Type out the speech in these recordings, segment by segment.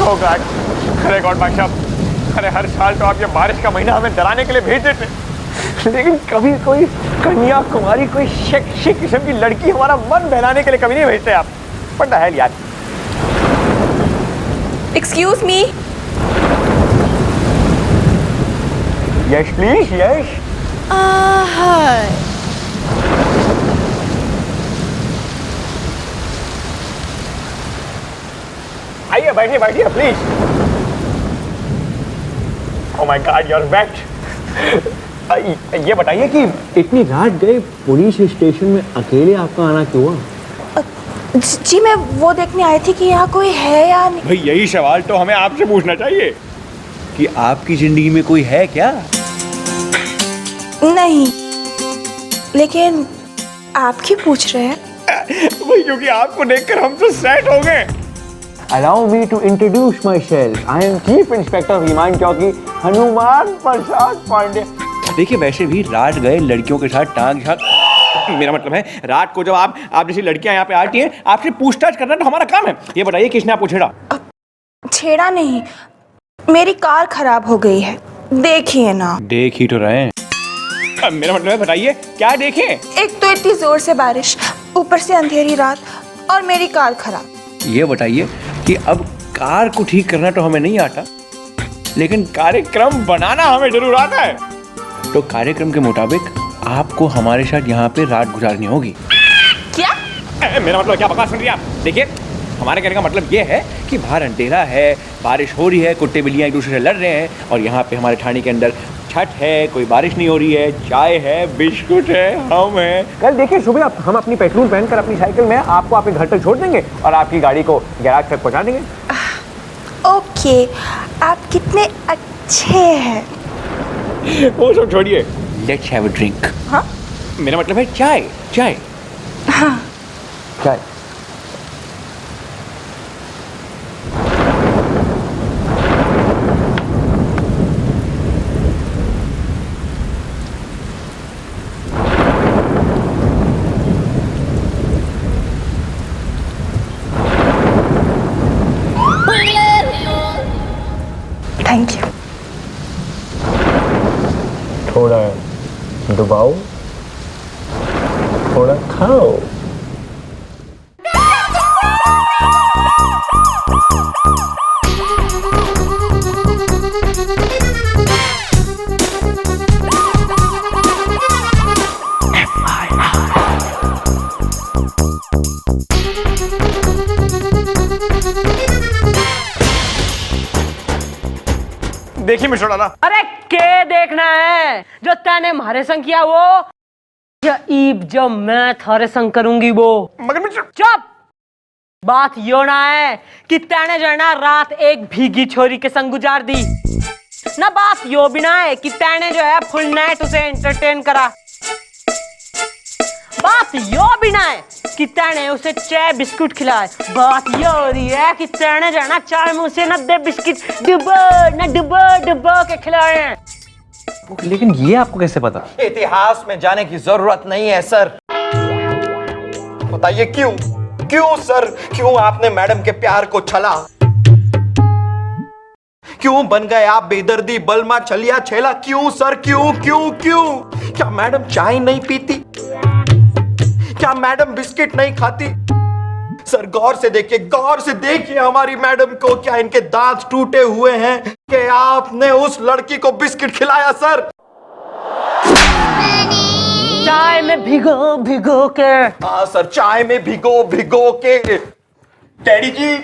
Oh God! अरे God भाई साहब, अरे हर साल तो आप ये बारिश का महीना हमें डराने के लिए भेज देते, लेकिन कभी कोई कन्याकुमारी, कोई सेक्सी किस्म की लड़की हमारा मन बहलाने के लिए कभी नहीं भेजते आप। What the hell यार? Excuse me. Yes please, yes. Hi. आइए बैठिए बैठिए please. Oh my God, you're wet. ये बताइए कि इतनी रात गए पुलिस स्टेशन में अकेले आपका आना क्यों हुआ? जी मैं वो देखने आई थी कि यहाँ कोई है या नहीं। भाई यही सवाल तो हमें आपसे पूछना चाहिए कि आपकी जिंदगी में कोई है क्या? नहीं, लेकिन आप क्यों पूछ रहे हैं? भाई क्योंकि आपको देखकर हम तो सेट हो गए। Allow me to introduce myself. I am Chief Inspector विमान चौकी हनुमान प्रसाद पांडे। देखिए वैसे भी रात गए लड़कियों के साथ टांग झांक, मेरा मतलब है रात को जब आप जैसी लड़कियां यहाँ पे आती हैं, आपसे पूछताछ करना तो हमारा काम है। ये बताइए किसने आपको छेड़ा? छेड़ा नहीं, मेरी कार खराब हो गई है, देखिए ना। देख ही तो रहे हैं। मेरा मतलब है बताइए क्या देखें? एक तो इतनी जोर से बारिश, ऊपर से अंधेरी रात और मेरी कार खराब। ये बताइए कि अब कार को ठीक करना तो हमें नहीं आता, लेकिन कार्यक्रम बनाना हमें जरूर आता है। तो कार्यक्रम के मुताबिक आपको हमारे साथ यहाँ पे रात गुजारनी होगी। क्या? मेरा मतलब क्या बकवास सुन रही हैं आप? देखिए हमारे कहने का मतलब ये है कि बाहर अंधेरा है, बारिश हो रही है, कुत्ते बिल्लियाँ एक दूसरे से लड़ रहे हैं, और यहाँ पे हमारे थाने के अंदर छठ है, कोई बारिश नहीं हो रही है, चाय है, बिस्कुट है, हम हैं। कल देखिए सुबह हम अपनी पेट्रोल पहनकर अपनी साइकिल में आपको आपके घर तक छोड़ देंगे और आपकी गाड़ी को गैराज तक पहुँचा देंगे। ओके, आप कितने अच्छे हैं। वो सब छोड़िए, लेट्स हैव अ ड्रिंक। हाँ? मेरा मतलब है चाय। चाय हाँ। चाय। Thank you. थोड़ा डुबाओ, थोड़ा खाओ। देखिए मिस्टर डाला। अरे के देखना है जो तैने मारे संग किया वो, या ईब जो मैं थारे संग करूंगी वो। मगर मिस्टर चुप। बात यो ना है कि तैने जो है ना रात एक भीगी छोरी के संग गुजार दी ना, बात यो भी ना है कि तैने जो है फुल नाइट उसे एंटरटेन करा। बात यो भी ना है कि तैने उसे चाय बिस्कुट खिलाए। बात यो हो रही है कि तैने जो है ना चाय में उसे ना दे बिस्किट डुबो के खिलाए हैं। लेकिन ये आपको कैसे पता? इतिहास में जाने की जरूरत नहीं है सर। बताइए क्यों? क्यों सर? क्यों आपने मैडम के प्यार को छला? क्यों बन गए आप बेदर्दी, बलमा, छलिया, छेला? क्यों सर? क्यों क्यों क्यों? क्या मैडम चाय नहीं पीती? क्या मैडम बिस्किट नहीं खाती? सर गौर से देखिए, गौर से देखिए हमारी मैडम को। क्या इनके दांत टूटे हुए हैं कि आपने उस लड़की को बिस्किट खिलाया सर? चाय में भिगो भिगो के। हाँ सर, चाय में भिगो भिगो के। डैडी जी,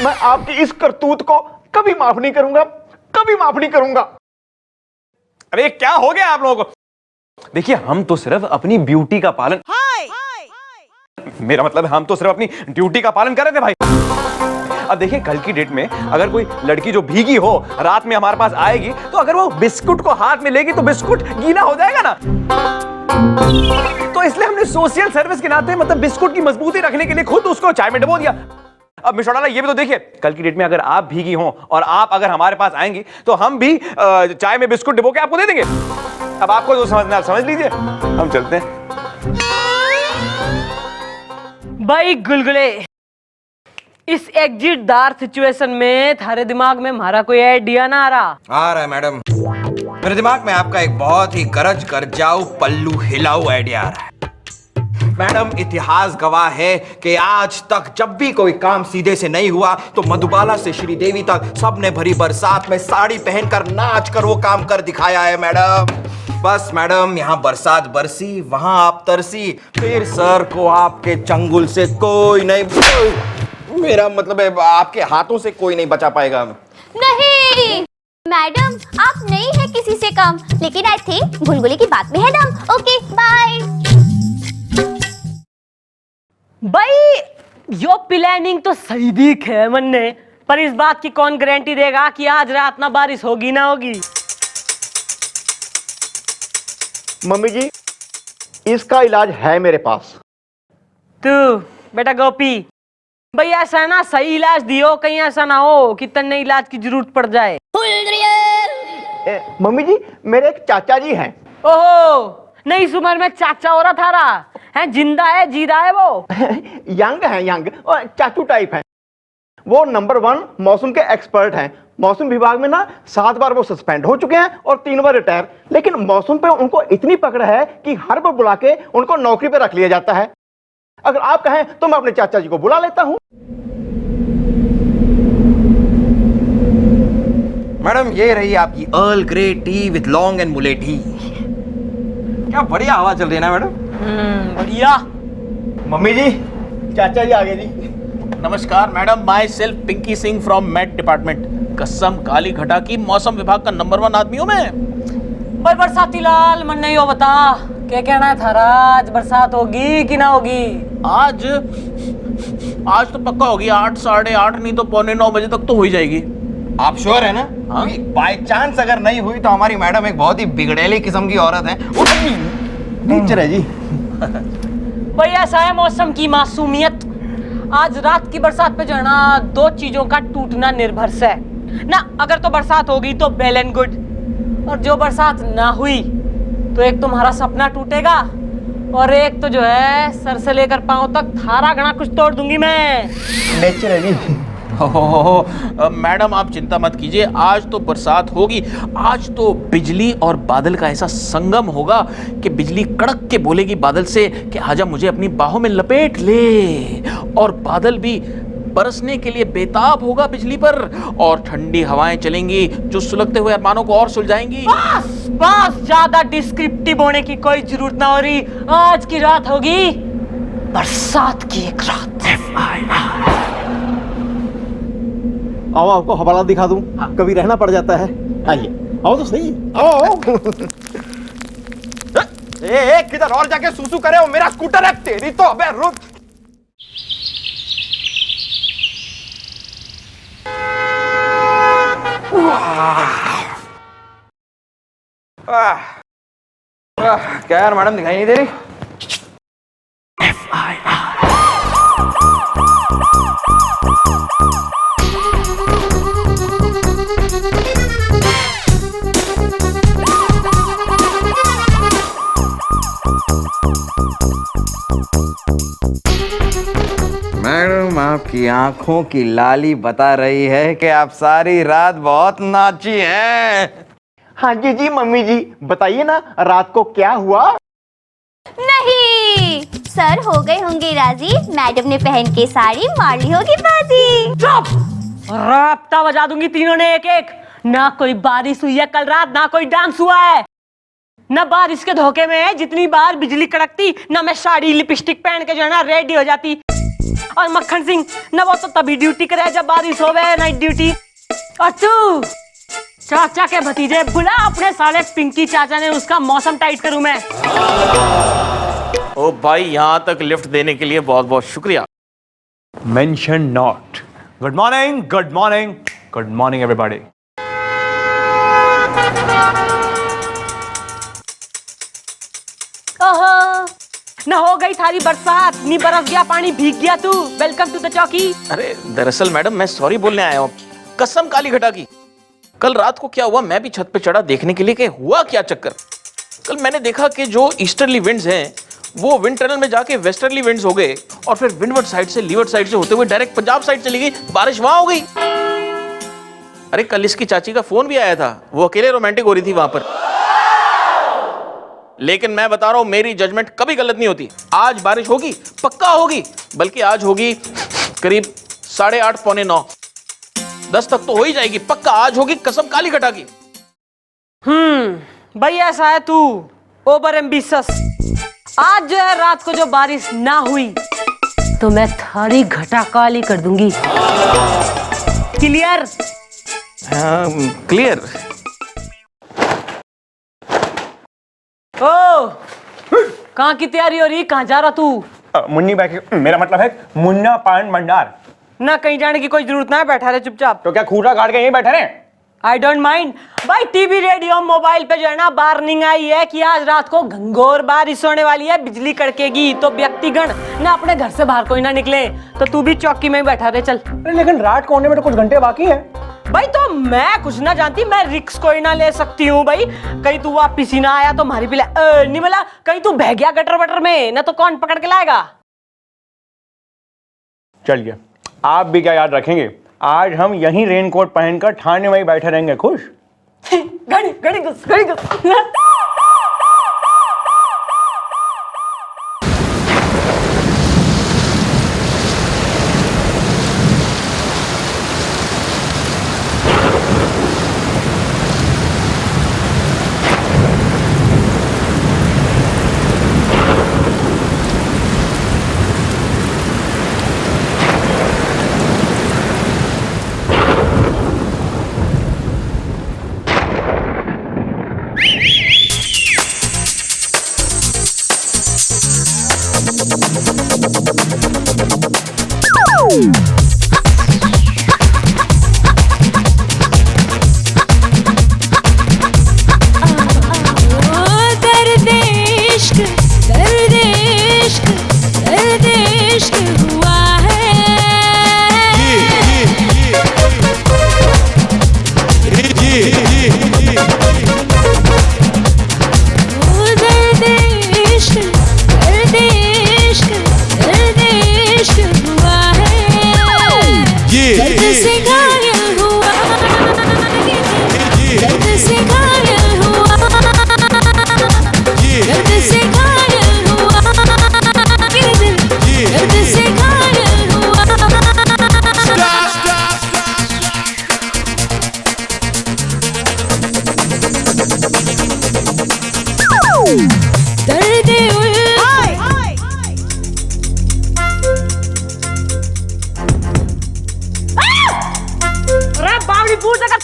मैं आपकी इस करतूत को कभी माफ नहीं करूंगा, कभी माफ नहीं करूंगा। अरे क्या हो गया आप लोगों को? देखिए हम तो सिर्फ अपनी ब्यूटी का पालन, मेरा मतलब हम तो सिर्फ अपनी ड्यूटी का पालन कर रहे थे भाई। अब देखिए कल की डेट में अगर कोई लड़की जो भीगी हो रात में हमारे पास आएगी, तो अगर वो बिस्कुट को हाथ में लेगी तो बिस्कुट गीला हो जाएगा ना। तो इसलिए हमने सोशल सर्विस के नाते मतलब बिस्कुट की मजबूती रखने के लिए खुद उसको चाय में डुबो दिया। अब मिस्टर डाला ये भी तो देखिए, कल की डेट में अगर आप भीगी हो और आप अगर हमारे पास आएंगी तो हम भी चाय में बिस्कुट डुबो के आपको दे देंगे। अब आपको जो समझना आप समझ लीजिए, हम चलते हैं। भाई गुलगुले, इस एग्जिटदार सिचुएशन में थारे दिमाग में हमारा कोई आइडिया ना आ रहा है मैडम। मेरे दिमाग में आपका एक बहुत ही गरज कर जाऊ पल्लू हिलाऊ आइडिया आ रहा है। मैडम, इतिहास गवाह है कि आज तक जब भी कोई काम सीधे से नहीं हुआ तो मधुबाला से श्रीदेवी तक सबने भरी बरसात में साड़ी पहनकर नाच कर वो काम कर दिखाया है मैडम। बस मैडम, यहाँ बरसात बरसी, वहां आप तरसी, फिर सर को आपके चंगुल से कोई नहीं, मेरा मतलब है आपके हाथों से कोई नहीं बचा पाएगा। नहीं मैडम, आप नहीं है किसी से कम, लेकिन आई थिंक बुलबुली की बात में है दम। Okay bye. भाई यो प्लानिंग तो सही दिख है मन ने, पर इस बात की कौन गारंटी देगा कि आज रात ना बारिश होगी ना होगी। मम्मी जी, इसका इलाज है मेरे पास। तू बेटा गोपी, भाई ऐसा ना सही इलाज दियो, कहीं ऐसा ना हो कि तन्ने इलाज की जरूरत पड़ जाए। मम्मी जी, मेरे एक चाचा जी हैं। ओहो, नहीं इस उम्र में चाचा हो रहा थारा है, जिंदा है जीरा है वो। यंग है, यंग और चाचू टाइप है। वो नंबर 1 मौसम के एक्सपर्ट हैं। मौसम विभाग में ना 7 बार वो सस्पेंड हो चुके हैं और 3 बार रिटायर। लेकिन मौसम पे उनको इतनी पकड़ है कि हर बार बुला के उनको नौकरी पे रख लिया जाता है। अगर आप कहें तो मैं अपने चाचा जी को बुला लेता हूं। मैडम, ये रही आपकी earl grey T with long and Mule T. क्या बढ़िया हवा चल रही है ना मैडम। बढ़िया। मम्मी जी, चाचा जी आ गए जी। नमस्कार madam, myself Pinky Singh from math department. कसम काली घटा की मौसम विभाग का नंबर 1 आदमी हूँ मैं। पर बरसाती लाल मन नहीं हो, बता क्या कहना है थारा, आज बरसात होगी कि ना होगी? आज तो पक्का होगी, 8 साढ़े 8 नहीं तो 8:45 बजे तक तो हो ही जाएगी। आप श्योर है ना? हाँ। बाय चांस अगर नहीं हुई तो हमारी मैडम एक बहुत ही बिगड़ैली किस्म की औरत है। टीचर है जी। भाई ऐसा है मौसम की मासूमियत। आज रात की बरसात पे जो है ना, 2 चीजों का टूटना निर्भर है ना। अगर तो बरसात होगी तो वेल एंड गुड, और जो बरसात ना हुई तो एक तुम्हारा सपना टूटेगा और एक तो जो है सर से लेकर पांव तक थारा घना कुछ तोड़ दूंगी मैं। नेचर है जी। मैडम आप चिंता मत कीजिए, आज तो बरसात होगी। आज तो बिजली और बादल का ऐसा संगम होगा कि बिजली कड़क के बोलेगी बादल से कि आजा मुझे अपनी बाहों में लपेट ले, और बादल भी बरसने के लिए बेताब होगा बिजली पर, और ठंडी हवाएं चलेंगी जो सुलगते हुए अरमानों को और सुलझाएंगी। बस बस, ज्यादा डिस्क्रिप्टिव होने की कोई जरूरत ना हो रही। आज की रात होगी बरसात की एक रात। आओ, आपको हवाला दिखा दूं। कभी रहना पड़ जाता है। आइए, आओ तो सही। आओ। ए, किधर और जाके सुसु करे हो? मेरा स्कूटर है। तेरी तो अबे रुक। क्या यार, मैडम दिखाई नहीं दे रही? मैडम, आपकी आंखों की लाली बता रही है कि आप सारी रात बहुत नाची हैं। हाँ जी जी मम्मी जी, बताइए ना रात को क्या हुआ? नहीं, सर हो गए होंगे राजी। मैडम ने पहन के साड़ी मार ली होगी बाजी। चुप! राप्ता बजा दूंगी तीनों ने एक एक। ना कोई बारिश हुई है कल रात, ना कोई डांस हुआ है, ना बारिश के धोखे में जितनी बार बिजली कड़कती, ना मैं साड़ी लिपस्टिक पहन के जो है ना रेडी हो जाती। और मक्खन सिंह ना वो तो तभी ड्यूटी करे जब बारिश होवे, नाइट ड्यूटी। और तू चाचा के भतीजे बुला अपने साले पिंकी चाचा ने, उसका मौसम टाइट करूं मैं। ओ भाई, यहाँ तक लिफ्ट देने के लिए बहुत बहुत शुक्रिया। Mention not. Good morning, good morning, good morning everybody. ओहो, ना हो गई थारी बरसात, नी बरस गया पानी, भीग गया तू। वेलकम टू द चौकी। अरे दरअसल मैडम मैं सॉरी बोलने आया हूँ, कसम काली घटा की। कल रात को क्या हुआ, मैं भी छत पे चढ़ा देखने के लिए कि हुआ क्या चक्कर। कल मैंने देखा कि जो ईस्टर्ली विंड्स हैं वो विंड टनल में जाके वेस्टर्ली विंड्स हो गए और फिर विंडवर्ड साइड से लीवर्ड साइड से होते हुए डायरेक्ट पंजाब साइड चली गई, बारिश वहां हो गई। अरे कल इसकी चाची का फोन भी आया था, वो अकेले रोमांटिक हो रही थी वहां पर। लेकिन मैं बता रहा हूं, मेरी जजमेंट कभी गलत नहीं होती। आज बारिश होगी, पक्का होगी, बल्कि आज होगी करीब 8:30 पौने 9, 10 तक तो हो ही जाएगी पक्का। आज होगी कसम काली घटा की। भाई ऐसा है तू ओवर एम्बिशियस। आज जो है रात को जो बारिश ना हुई तो मैं थारी घटा काली कर दूंगी। क्लियर? क्लियर। ओ कहाँ की तैयारी हो रही, कहाँ जा रहा तू? मुन्नी बैठे, मेरा मतलब है मुन्ना पान भंडार। ना कहीं जाने की कोई जरूरत ना है, बैठा रहे चुपचाप। तो क्या खूटा काट के यहीं बैठे रहे? I don't mind. भाई टीवी रेडियो मोबाइल पे जो है ना वार्निंग आई है कि आज रात को घंघोर बारिश होने वाली है, बिजली कड़केगी, तो व्यक्तिगण ना अपने घर से बाहर कोई ना निकले। तो तू भी चौकी में ही बैठा रहे चल। लेकिन रात को होने में तो कुछ घंटे बाकी है भाई। तो मैं कुछ ना जानती, मैं रिक्स कोई ना ले सकती हूँ भाई। कहीं तू वापिस ही ना आया तो मारी पिला नहीं मिला, कहीं तू बह गया गटर वटर में ना तो कौन पकड़ के लाएगा। चलिए, आप भी क्या याद रखेंगे, आज हम यहीं रेनकोट पहनकर ठाणे में ही बैठे रहेंगे। खुश? घड़ी घड़ी घुस घड़ी घुस।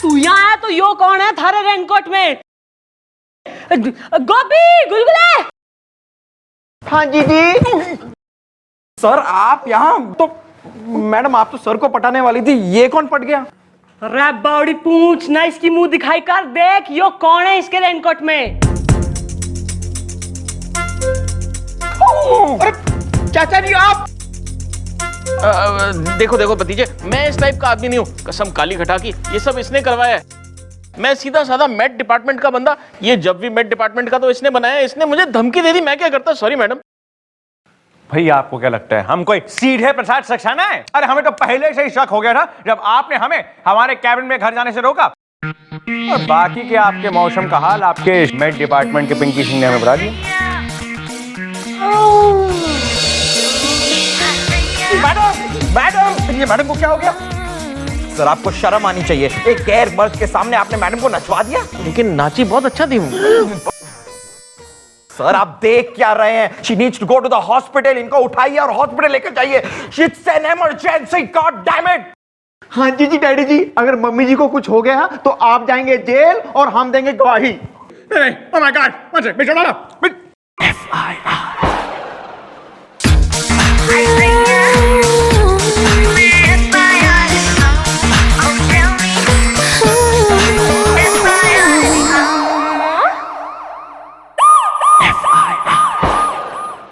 तू यहाँ आया तो यो कौन है थारे रेनकोट में? गोपी गुलगुले। हाँ जी जी। सर आप यहाँ तो, मैडम आप तो सर को पटाने वाली थी, ये कौन पट गया? अरे बावड़ी पूछ ना, इसकी मुंह दिखाई कर, देख यो कौन है इसके रेनकोट में। अरे चाचा जी आप। देखो देखो भतीजे, मैं इस टाइप का आदमी नहीं हूँ, कसम काली घटा की। ये सब इसने करवाया है। मैं सीधा साधा मेट डिपार्टमेंट का बंदा, ये जब भी मेट डिपार्टमेंट का तो इसने बनाया। इसने मुझे धमकी दे दी, मैं क्या करता। Sorry madam. भैया आपको क्या लगता है हम कोई सीधे प्रसाद सक्सेना है? अरे हमें तो पहले से ही शक हो गया था जब आपने हमें हमारे कैबिन में घर जाने से रोका। और बाकी के आपके मौसम का हाल आपके मेट डिपार्टमेंट के पिंकी सिंह ने हमें बता दिया। मैडम ये मैडम को क्या हो गया? सर आपको शर्म आनी चाहिए, एक गैर मर्द के सामने आपने मैडम को नचवा दिया। लेकिन नाची बहुत अच्छा थी वो। सर आप देख क्या रहे हैं? She needs to go to the hospital. इनको उठाइए और हॉस्पिटल लेकर जाइए। It's an emergency, God damn it! हाँ जी जी डैडी जी, अगर मम्मी जी को कुछ हो गया तो आप जाएंगे जेल और हम देंगे गवाही। नहीं, oh my God, one second, FIR।